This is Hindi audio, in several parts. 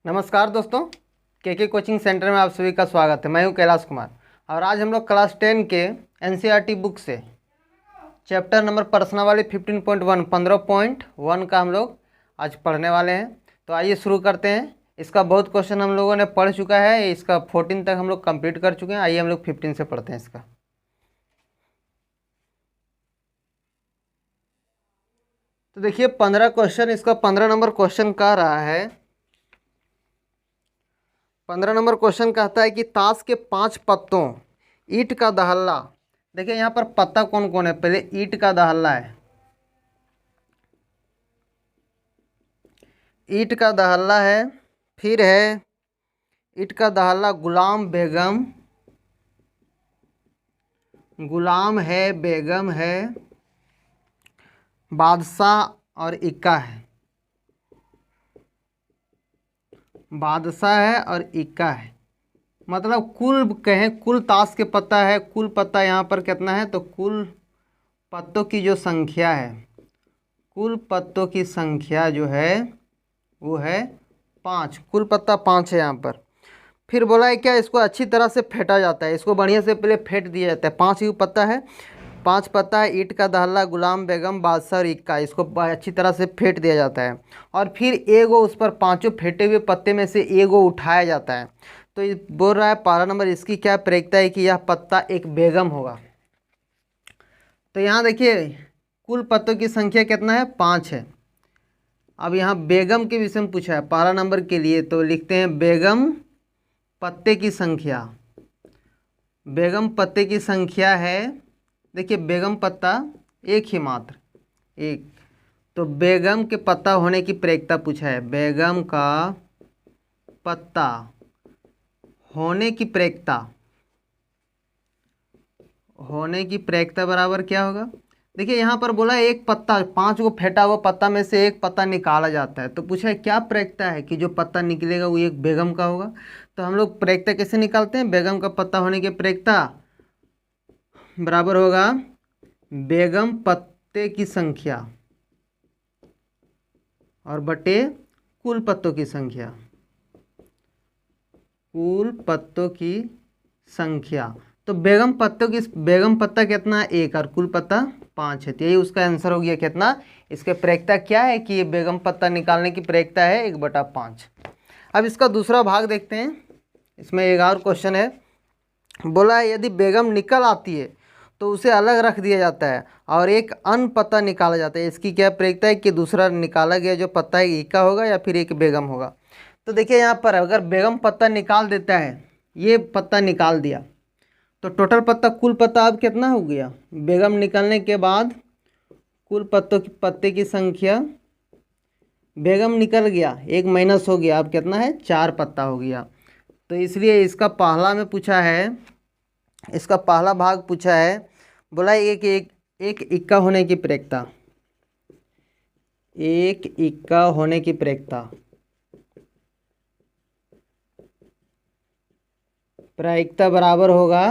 नमस्कार दोस्तों, के कोचिंग सेंटर में आप सभी का स्वागत है। मैं हूं कैलाश कुमार और आज हम लोग क्लास 10 के एनसीईआरटी बुक से चैप्टर नंबर प्रश्नावली 15.1 15.1 का हम लोग आज पढ़ने वाले हैं। तो आइए शुरू करते हैं। इसका बहुत क्वेश्चन हम लोगों ने पढ़ चुका है, इसका 14 तक हम लोग कंप्लीट कर चुके हैं। आइए हम लोग 15 से पढ़ते हैं इसका। तो देखिए 15 क्वेश्चन, इसका 15 नंबर क्वेश्चन कह रहा है। 15 नंबर क्वेश्चन कहता है कि ताश के 5 पत्तों ईंट का दहल्ला। देखिए यहाँ पर पत्ता कौन कौन है, पहले ईंट का दहल्ला है, ईंट का दहल्ला है, फिर है ईंट का दहल्ला गुलाम बेगम, गुलाम है, बेगम है, बादशाह और इक्का है, बादशाह है और इक्का है। मतलब कुल कहें, कुल ताश के पत्ता है, कुल पत्ता यहाँ पर कितना है, तो कुल पत्तों की जो संख्या है, कुल पत्तों की संख्या जो है वो है 5। कुल पत्ता 5 है यहाँ पर। फिर बोला है क्या, इसको अच्छी तरह से फेंटा जाता है, इसको बढ़िया से पहले फेंट दिया जाता है। 5 ही पत्ता है, 5 पत्ता है, ईंट का दहल्ला, गुलाम बेगम, बादशाह और इक्का। इसको अच्छी तरह से फेंट दिया जाता है और फिर एगो उस पर पांचों फेंटे हुए पत्ते में से एगो उठाया जाता है। तो ये बोल रहा है 12 नंबर, इसकी क्या प्रयोक्ता है कि यह पत्ता एक बेगम होगा। तो यहाँ देखिए कुल पत्तों की संख्या कितना है, 5 है। अब यहाँ बेगम के विषय में पूछा है 12 नंबर के लिए, तो लिखते हैं बेगम पत्ते की संख्या। बेगम पत्ते की संख्या है, देखिए बेगम पत्ता एक ही मात्र, एक। तो बेगम के पत्ता होने की प्रयोक्ता पूछा है, बेगम का पत्ता होने की प्रयोक्ता, होने की प्रयोक्ता बराबर क्या होगा। देखिए यहाँ पर बोला एक पत्ता, 5 को फेंटा हुआ पत्ता में से एक पत्ता निकाला जाता है। तो पूछा है क्या प्रयोक्ता है कि जो पत्ता निकलेगा वो एक बेगम का होगा। तो हम लोग प्रयोक्ता कैसे निकालते हैं, बेगम का पत्ता होने की प्रयोक्ता बराबर होगा बेगम पत्ते की संख्या और बटे कुल पत्तों की संख्या, कुल पत्तों की संख्या। तो बेगम पत्ता कितना है, 1, और कुल पत्ता 5 है। तो यही उसका आंसर हो गया कितना। इसके प्रयोक्ता क्या है कि ये बेगम पत्ता निकालने की प्रयोक्ता है 1/5। अब इसका दूसरा भाग देखते हैं। इसमें एक और क्वेश्चन है, बोला है यदि बेगम निकल आती है तो उसे अलग रख दिया जाता है और एक अन्य पत्ता निकाला जाता है। इसकी क्या प्रयोक्ता है कि दूसरा निकाला गया जो पत्ता है इक्का होगा या फिर एक बेगम होगा। तो देखिए यहाँ पर अगर बेगम पत्ता निकाल देता है, ये पत्ता निकाल दिया, तो टोटल पत्ता, कुल पत्ता अब कितना हो गया, बेगम निकलने के बाद कुल पत्ते की संख्या, बेगम निकल गया, एक माइनस हो गया, अब कितना है, 4 पत्ता हो गया। तो इसलिए इसका पहला में पूछा है, इसका पहला भाग पूछा है, बोला एक इक्का होने की प्रयोक्ता, एक इक्का होने की प्रयोक्ता, प्रयोक्ता बराबर होगा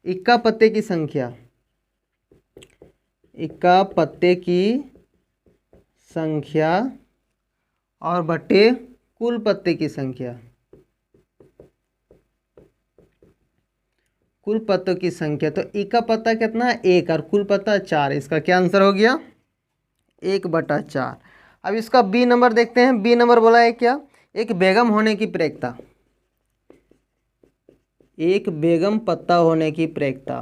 इक्का पत्ते की संख्या, इक्का पत्ते की संख्या और बटे कुल पत्ते की संख्या, कुल पत्तों की संख्या। तो इक्का पत्ता कितना है, 1, और कुल पत्ता 4। इसका क्या आंसर हो गया, 1/4। अब इसका बी नंबर देखते हैं। बी नंबर बोला है क्या, एक बेगम होने की प्रयोक्ता, एक बेगम पत्ता होने की प्रयोक्ता,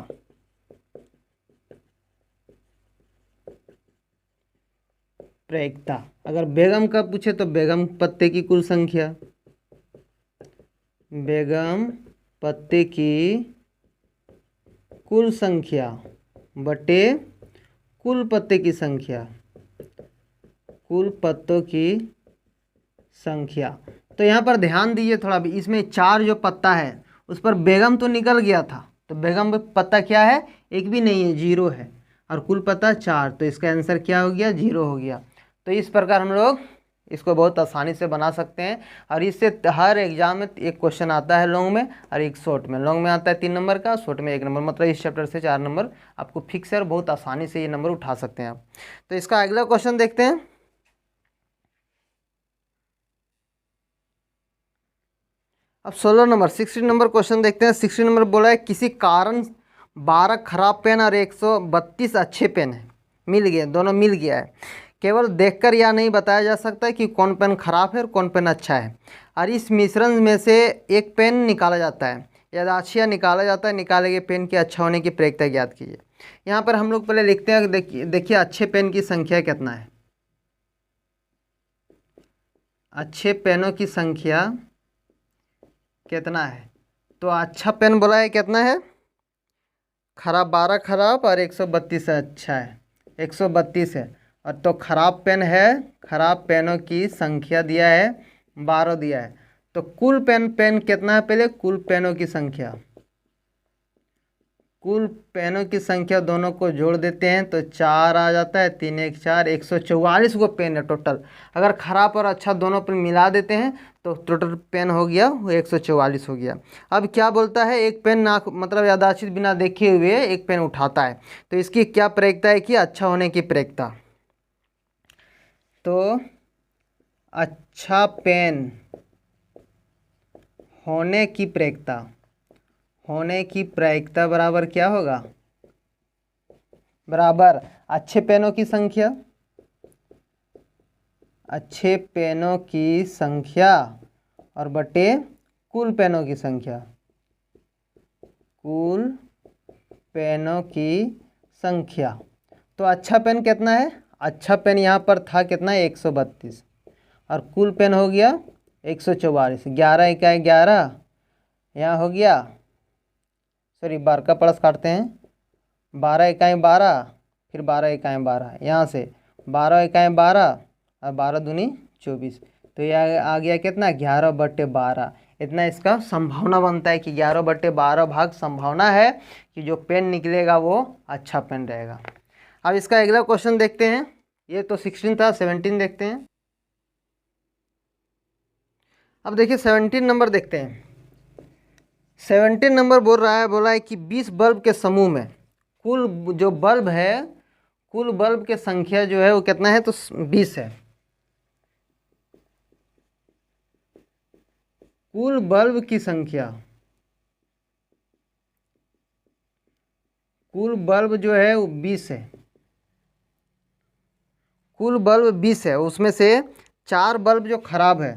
प्रयोक्ता अगर बेगम का पूछे तो बेगम पत्ते की कुल संख्या, बेगम पत्ते की कुल संख्या बटे कुल पत्ते की संख्या, कुल पत्तों की संख्या। तो यहाँ पर ध्यान दीजिए थोड़ा भी, इसमें 4 जो पत्ता है उस पर बेगम तो निकल गया था, तो बेगम पत्ता क्या है, एक भी नहीं है, 0 है, और कुल पत्ता 4। तो इसका आंसर क्या हो गया, 0 हो गया। तो इस प्रकार हम लोग इसको बहुत आसानी से बना सकते हैं। और इससे हर एग्जाम में एक क्वेश्चन आता है लॉन्ग में और एक शॉर्ट में। लॉन्ग में आता है 3 नंबर का, शॉर्ट में 1 नंबर, मतलब इस चैप्टर से 4 नंबर आपको फिक्स है और बहुत आसानी से ये नंबर उठा सकते हैं आप। तो इसका अगला क्वेश्चन देखते हैं। अब 16 नंबर 60 नंबर क्वेश्चन देखते हैं। 60 नंबर बोला है किसी कारण 12 खराब पेन और 132 अच्छे पेन है, मिल गए, दोनों मिल गया है। केवल देखकर यह नहीं बताया जा सकता कि कौन पेन खराब है और कौन पेन अच्छा है, और इस मिश्रण में से एक पेन निकाला जाता है। यादाश्त निकाला जाता है, निकाले गए पेन के अच्छा होने की प्रक्रिया ज्ञात कीजिए। यहाँ पर हम लोग पहले लिखते हैं, देखिए अच्छे पेन की संख्या कितना है। अच्छे पेनों की संख्या कितना है, तो अच्छा पेन बोला है कितना है, खराब 12 खराब और 132 अच्छा है, 132 है। और तो खराब पेन है, खराब पेनों की संख्या दिया है 12 दिया है। तो कुल पेन कितना है, पहले कुल पेनों की संख्या, कुल पेनों की संख्या दोनों को जोड़ देते हैं तो 4 आ जाता है, 3 1 4, 144 को पेन है टोटल। अगर खराब और अच्छा दोनों पेन मिला देते हैं तो टोटल पेन हो गया वो 144 हो गया। अब क्या बोलता है, एक पेन ना मतलब याददाश्त बिना देखे हुए एक पेन उठाता है, तो इसकी क्या प्रक्रिया है कि अच्छा होने की प्रक्रिया। तो अच्छा पेन होने की प्रक्रिया, होने की प्रक्रिया बराबर क्या होगा, बराबर अच्छे पेनों की संख्या, अच्छे पेनों की संख्या और बटे कुल पेनों की संख्या, कुल पेनों की संख्या। तो अच्छा पेन कितना है, अच्छा पेन यहाँ पर था कितना, 132, और कुल पेन हो गया 144, 11 इकाई 11 यहाँ हो गया, सॉरी 12 का प्लस काटते हैं, 12 इकाई 12, फिर 12 इकाई 12, यहाँ से 12 इकाई 12 और 12 दूनी 24, तो यह आ गया कितना, 11/12। इतना इसका संभावना बनता है कि 11/12 भाग संभावना है कि जो पेन निकलेगा वो अच्छा पेन रहेगा। अब इसका अगला क्वेश्चन देखते हैं, ये तो 16 था, 17 देखते हैं। अब देखिए 17 नंबर देखते हैं। 17 नंबर बोला है कि 20 बल्ब के समूह में कुल जो बल्ब है, कुल बल्ब के संख्या जो है वो कितना है, तो 20 है। कुल बल्ब की संख्या, कुल बल्ब जो है वो 20 है, कुल बल्ब 20 है, उसमें से 4 बल्ब जो खराब है,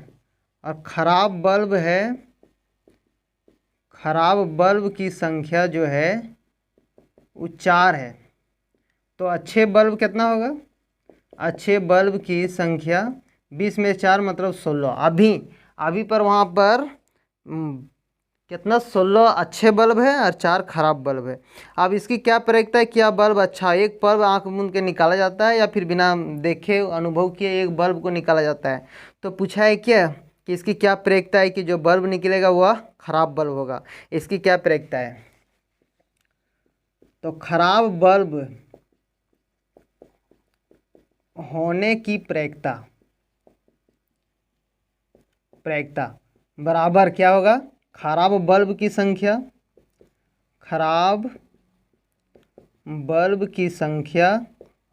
और खराब बल्ब है, खराब बल्ब की संख्या जो है वो 4 है। तो अच्छे बल्ब कितना होगा, अच्छे बल्ब की संख्या 20 में 4 मतलब 16। अभी पर वहाँ पर कितना, 16 अच्छे बल्ब है और 4 खराब बल्ब है। अब इसकी क्या प्रक्रिया है, क्या बल्ब अच्छा, एक बल्ब आँख मूंद के निकाला जाता है या फिर बिना देखे अनुभव किए एक बल्ब को निकाला जाता है। तो पूछा है क्या कि इसकी क्या प्रक्रिया है कि जो बल्ब निकलेगा वह खराब बल्ब होगा। इसकी क्या प्रक्रिया है, तो खराब बल्ब होने की प्रक्रिया बराबर क्या होगा, खराब बल्ब की संख्या, खराब बल्ब की संख्या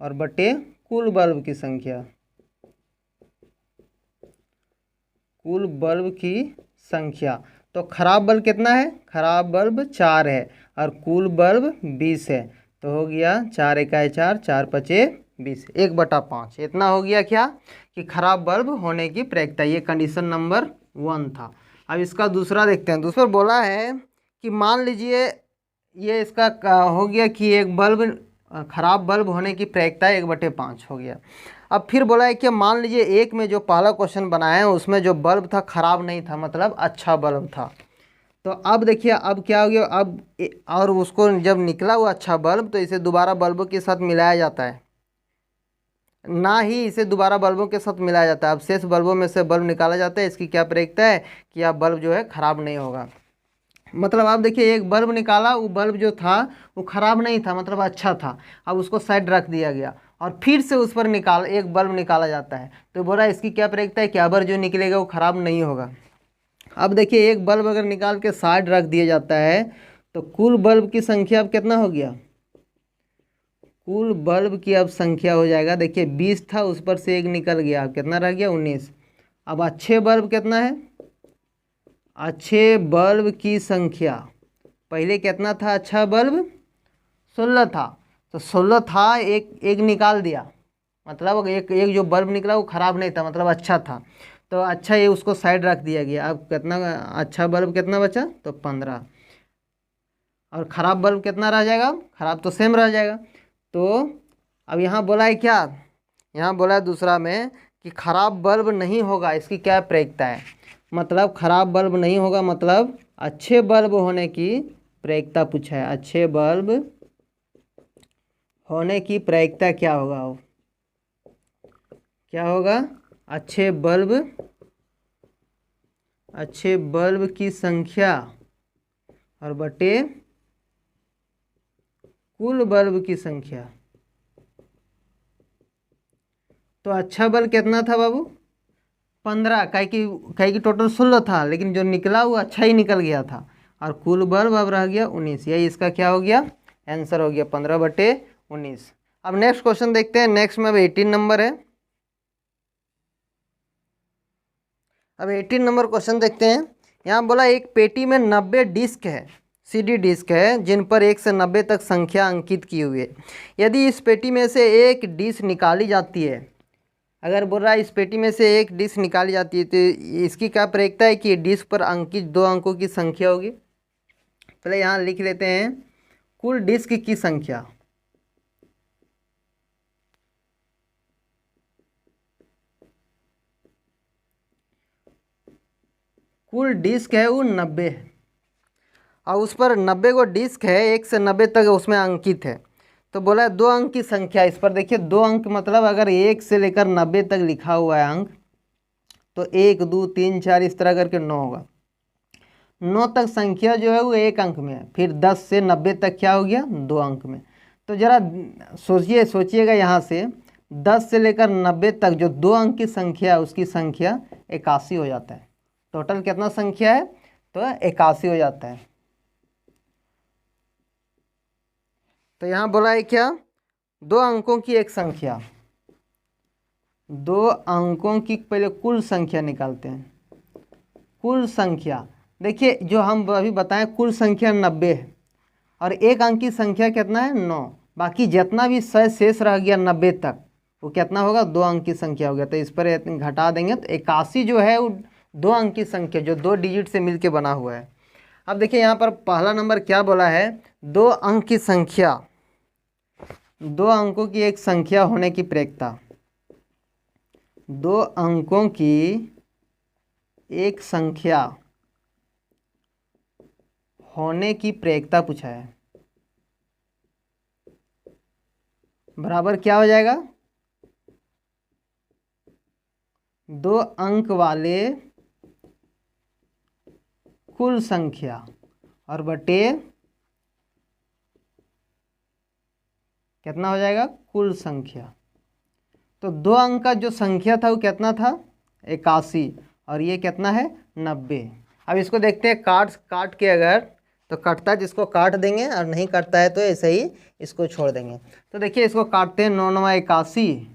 और बटे कुल बल्ब की संख्या, कुल बल्ब की संख्या। तो खराब बल्ब कितना है, खराब बल्ब 4 है और कुल बल्ब 20 है, तो हो गया 4 इकाई 4, 4 पचे 20, 1/5। इतना हो गया क्या कि खराब बल्ब होने की प्रक्रिया। ये कंडीशन नंबर 1 था। अब इसका दूसरा देखते हैं। दूसरा बोला है कि मान लीजिए ये इसका हो गया कि एक बल्ब खराब बल्ब होने की प्रक्रिया 1/5 हो गया। अब फिर बोला है कि मान लीजिए एक में जो पहला क्वेश्चन बनाया है उसमें जो बल्ब था खराब नहीं था, मतलब अच्छा बल्ब था। तो अब देखिए अब क्या हो गया, अब और उसको जब निकला हुआ अच्छा बल्ब तो इसे दोबारा बल्बों के साथ मिलाया जाता है, ना ही इसे दोबारा बल्बों के साथ मिलाया जाता है। अब शेष बल्बों में से बल्ब निकाला जाता है। इसकी क्या प्रक्रिया है कि अब बल्ब जो है खराब नहीं होगा। मतलब आप देखिए एक बल्ब निकाला, वो बल्ब जो था वो खराब नहीं था, मतलब अच्छा था। अब उसको साइड रख दिया गया और फिर से उस पर एक बल्ब निकाला जाता है। तो बोला इसकी क्या प्रक्रिया है कि अब जो निकलेगा वो खराब नहीं होगा। अब देखिए एक बल्ब अगर निकाल के साइड रख दिया जाता है तो कुल बल्ब की संख्या अब कितना हो गया, कुल बल्ब की अब संख्या हो जाएगा, देखिए 20 था उस पर से एक निकल गया, अब कितना रह गया 19। अब अच्छे बल्ब कितना है, अच्छे बल्ब की संख्या। पहले कितना था अच्छा बल्ब? 16 था। तो 16 था, एक एक निकाल दिया, मतलब एक एक जो बल्ब निकला वो ख़राब नहीं था, मतलब अच्छा था। तो अच्छा ये उसको साइड रख दिया गया। अब कितना अच्छा बल्ब कितना बचा? तो 15। और ख़राब बल्ब कितना रह जाएगा? ख़राब तो सेम रह जाएगा। तो अब यहाँ बोला है क्या? यहाँ बोला है दूसरा में कि ख़राब बल्ब नहीं होगा, इसकी क्या प्रयोक्ता है? मतलब ख़राब बल्ब नहीं होगा, मतलब अच्छे बल्ब होने की प्रयोक्ता पूछा है। अच्छे बल्ब होने की प्रयोक्ता क्या होगा? क्या होगा? अच्छे बल्ब की संख्या और बटे कुल बल्ब की संख्या। तो अच्छा बल्ब कितना था बाबू? 15। काहे की टोटल 16 था, लेकिन जो निकला वो अच्छा ही निकल गया था। और कुल बल्ब अब रह गया 19। यही इसका क्या हो गया? आंसर हो गया 15/19। अब नेक्स्ट क्वेश्चन देखते हैं। नेक्स्ट में अब 18 नंबर है। अब 18 नंबर क्वेश्चन देखते हैं। यहाँ बोला एक पेटी में 90 डिस्क है, सीडी डिस्क है, जिन पर 1 से 90 तक संख्या अंकित की हुई है। यदि इस पेटी में से एक डिस्क निकाली जाती है, अगर बोल रहा है इस पेटी में से एक डिस्क निकाली जाती है, तो इसकी क्या प्रयोक्ता है कि डिस्क पर अंकित 2 अंकों की संख्या होगी। पहले यहाँ लिख लेते हैं कुल डिस्क की संख्या। कुल डिस्क है वो 90 है, और उस पर 90 को डिस्क है, 1 से 90 तक उसमें अंकित है। तो बोला है 2 अंक की संख्या। इस पर देखिए 2 अंक मतलब अगर 1 से लेकर 90 तक लिखा हुआ है अंक, तो 1 2 3 4 इस तरह करके 9 होगा। 9 तक संख्या जो है वो 1 अंक में है। फिर 10 से 90 तक क्या हो गया? 2 अंक में। तो ज़रा सोचिएगा यहाँ से 10 से लेकर 90 तक जो 2 अंक की संख्या है उसकी संख्या 81 हो जाता है। टोटल कितना संख्या है? तो 81 हो जाता है। तो यहाँ बोला है क्या? 2 अंकों की एक संख्या। 2 अंकों की पहले कुल संख्या निकालते हैं। कुल संख्या देखिए, जो हम अभी बताएं कुल संख्या 90 है, और 1 अंक की संख्या कितना है? 9। बाकी जितना भी शेष रह गया 90 तक, वो कितना होगा? 2 अंक की संख्या हो गया। तो इस पर घटा देंगे तो 81 जो है वो 2 अंक की संख्या, जो 2 डिजिट से मिलके बना हुआ है। अब देखिए यहाँ पर पहला नंबर क्या बोला है? 2 अंक की संख्या। 2 अंकों की एक संख्या होने की प्रयोक्ता। 2 अंकों की एक संख्या होने की प्रयोक्ता पूछा है। बराबर क्या हो जाएगा? 2 अंक वाले कुल संख्या और बटे कितना हो जाएगा? कुल संख्या। तो 2 अंक का जो संख्या था वो कितना था? 81, और ये कितना है? 90। अब इसको देखते हैं काट के, अगर तो कटता है जिसको काट देंगे, और नहीं कटता है तो ऐसे ही इसको छोड़ देंगे। तो देखिए इसको काटते हैं। 9 9 81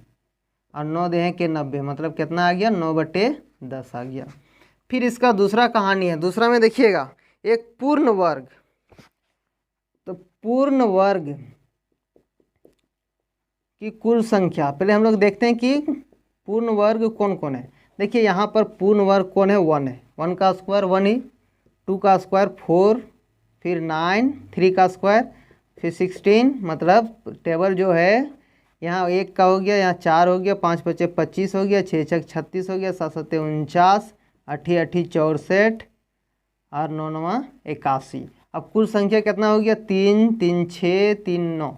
और 9 दें के 90, मतलब कितना आ गया? 9/10 आ गया। फिर इसका दूसरा कहानी है। दूसरा में देखिएगा एक पूर्ण वर्ग। तो पूर्ण वर्ग की कुल संख्या, पहले हम लोग देखते हैं कि पूर्ण वर्ग कौन कौन है। देखिए यहाँ पर पूर्ण वर्ग कौन है? 1 है। 1 का स्क्वायर 1 ही, 2 का स्क्वायर 4, फिर 9, 3 का स्क्वायर, फिर 16, मतलब टेबल जो है यहाँ 1 का हो गया, यहाँ 4 हो गया, 5 5 25 हो गया, 6 6 36 हो गया, 7 7 49, 8 8 64 और 9 9 81। अब कुल संख्या कितना हो गया? 3 3 6 3 9,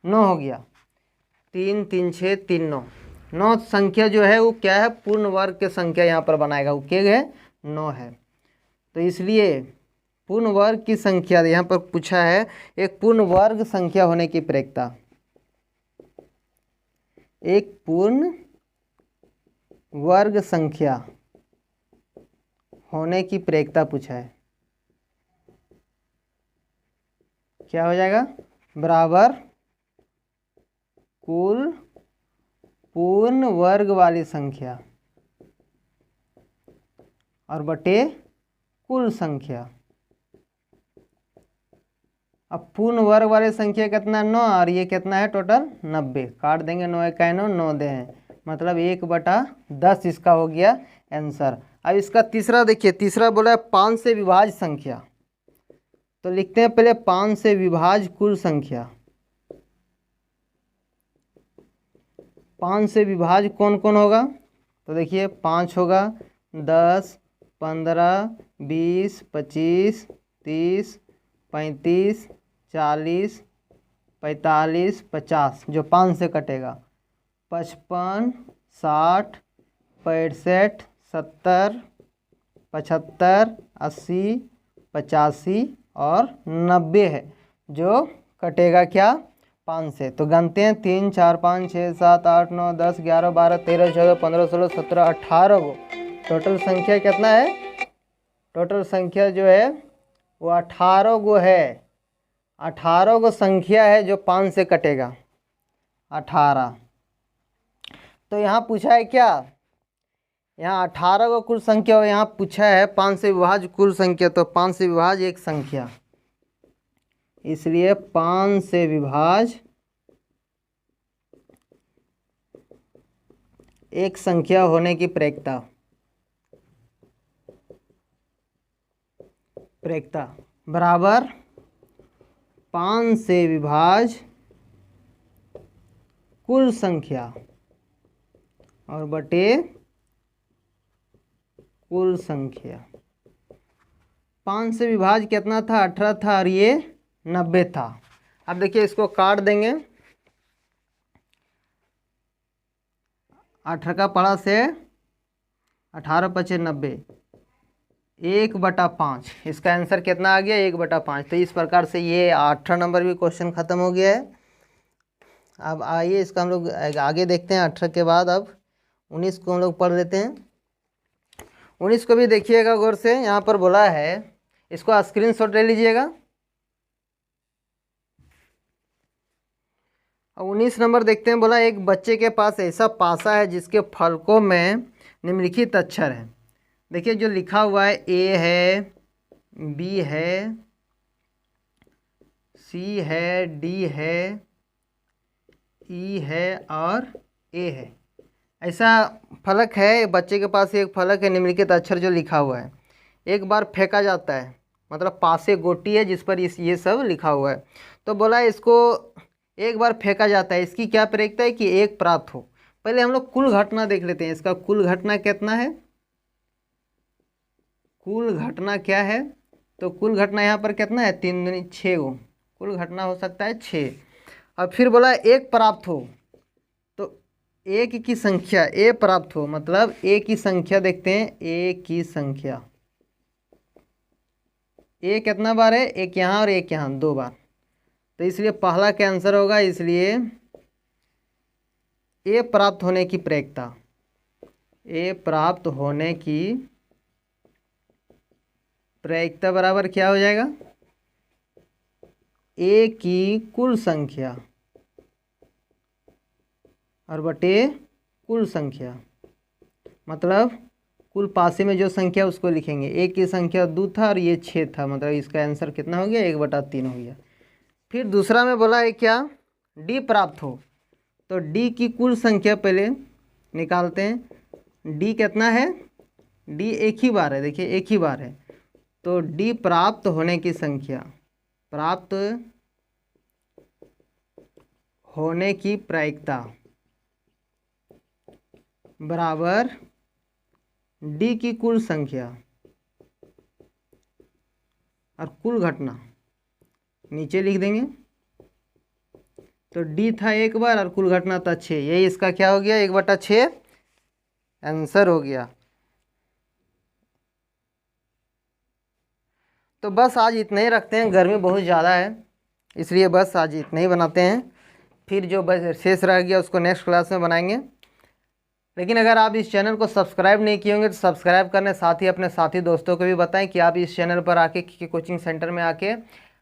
9 हो गया। 3 3 6 3 9, 9 संख्या जो है वो क्या है? पूर्ण वर्ग की संख्या यहाँ पर बनाएगा, वो क्या है? 9 है। तो इसलिए पूर्ण वर्ग की संख्या यहाँ पर पूछा है, एक पूर्ण वर्ग संख्या होने की प्रयोक्ता। एक पूर्ण वर्ग संख्या होने की प्रयोक्ता पूछा है। क्या हो जाएगा? बराबर कुल पूर्ण वर्ग वाली संख्या और बटे कुल संख्या। अब पूर्ण वर्ग वाले संख्या कितना है 9 और ये कितना है टोटल 90। काट देंगे 9 इकाई 9 9 दे हैं, मतलब 1/10 इसका हो गया आंसर। अब इसका तीसरा देखिए, तीसरा बोला है 5 से विभाज्य संख्या। तो लिखते हैं पहले 5 से विभाज्य कुल संख्या। 5 से विभाज्य कौन कौन होगा? तो देखिए 5 होगा, 10, 15, 20, 25, 30, 35, 40, 45, 50 जो 5 से कटेगा, 55, 60, 65, 70, 75, 80, 85 और 90 है जो कटेगा क्या 5 से। तो गिनते हैं 3, 4, 5, 6, 7, 8, 9, 10, 11, 12, 13, 14, 15, 16, 17, 18 गो टोटल संख्या कितना है? टोटल संख्या जो है वो 18 गो है। 18 गो संख्या है जो 5 से कटेगा 18। तो यहाँ पूछा है क्या? यहाँ 18 को कुल संख्या हो, यहाँ पूछा है 5 से विभाज्य कुल संख्या। तो 5 से विभाज्य एक संख्या, इसलिए 5 से विभाज्य एक संख्या होने की प्रायिकता बराबर 5 से विभाज्य कुल संख्या और बटे कुल संख्या। 5 से विभाज्य कितना था? 18 था और ये 90 था। अब देखिए इसको काट देंगे, 18 का पड़ा से 18 पचे 90, 1/5। इसका आंसर कितना आ गया? 1/5। तो इस प्रकार से ये 18 नंबर भी क्वेश्चन ख़त्म हो गया है। अब आइए इसका हम लोग आगे देखते हैं। 18 के बाद अब 19 को हम लोग पढ़ लेते हैं। 19 को भी देखिएगा गौर से, यहाँ पर बोला है, इसको स्क्रीनशॉट ले लीजिएगा। अब 19 नंबर देखते हैं। बोला एक बच्चे के पास ऐसा पासा है जिसके फलकों में निम्नलिखित अक्षर हैं। देखिए जो लिखा हुआ है ए है, बी है, सी है, डी है, ई है और ए है। ऐसा फलक है, बच्चे के पास एक फलक है, निम्नलिखित अक्षर जो लिखा हुआ है एक बार फेंका जाता है, मतलब पासे गोटी है जिस पर ये सब लिखा हुआ है। तो बोला इसको एक बार फेंका जाता है, इसकी क्या प्रायिकता है कि 1 प्राप्त हो। पहले हम लोग कुल घटना देख लेते हैं। इसका कुल घटना कितना है? कुल घटना क्या है? तो कुल घटना यहाँ पर कितना है? 3 दूनी 6 गो कुल घटना हो सकता है 6। अब फिर बोला 1 प्राप्त हो, तो 1 की संख्या ए प्राप्त हो, मतलब ए की संख्या देखते हैं। ए की संख्या, ए कितना बार है? एक यहाँ और एक यहाँ, 2 बार। तो इसलिए पहला क्या आंसर होगा? इसलिए ए प्राप्त होने की प्रायिकता, ए प्राप्त होने की प्रायिकता बराबर क्या हो जाएगा? ए की कुल संख्या और बटे कुल संख्या, मतलब कुल पासे में जो संख्या उसको लिखेंगे। ए की संख्या 2 था और ये 6 था, मतलब इसका आंसर कितना हो गया? 1/3 हो गया। फिर दूसरा में बोला है क्या? डी प्राप्त हो। तो डी की कुल संख्या पहले निकालते हैं। डी कितना है? डी एक ही बार है, देखिए एक ही बार है। तो डी प्राप्त होने की संख्या, प्राप्त होने की प्रायिकता बराबर डी की कुल संख्या और कुल घटना नीचे लिख देंगे। तो डी था 1 बार और कुल घटना था 6, यही इसका क्या हो गया? 1/6 आंसर हो गया। तो बस आज इतना ही रखते हैं, गर्मी बहुत ज़्यादा है इसलिए बस आज इतना ही बनाते हैं। फिर जो बस शेष रह गया उसको नेक्स्ट क्लास में बनाएंगे। लेकिन अगर आप इस चैनल को सब्सक्राइब नहीं किए होंगे तो सब्सक्राइब करने, साथ ही अपने साथी दोस्तों को भी बताएं कि आप इस चैनल पर आके कोचिंग सेंटर में आके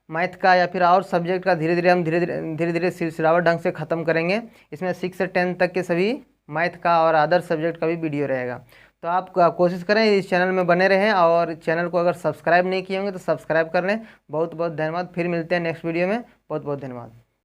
मैथ का या फिर और सब्जेक्ट का धीरे धीरे सिलसिलावर ढंग से ख़त्म करेंगे। इसमें 6 से 10 तक के सभी मैथ का और अदर सब्जेक्ट का भी वीडियो रहेगा। तो आप कोशिश करें इस चैनल में बने रहें, और चैनल को अगर सब्सक्राइब नहीं किए होंगे तो सब्सक्राइब कर लें। बहुत बहुत धन्यवाद। फिर मिलते हैं नेक्स्ट वीडियो में। बहुत बहुत धन्यवाद।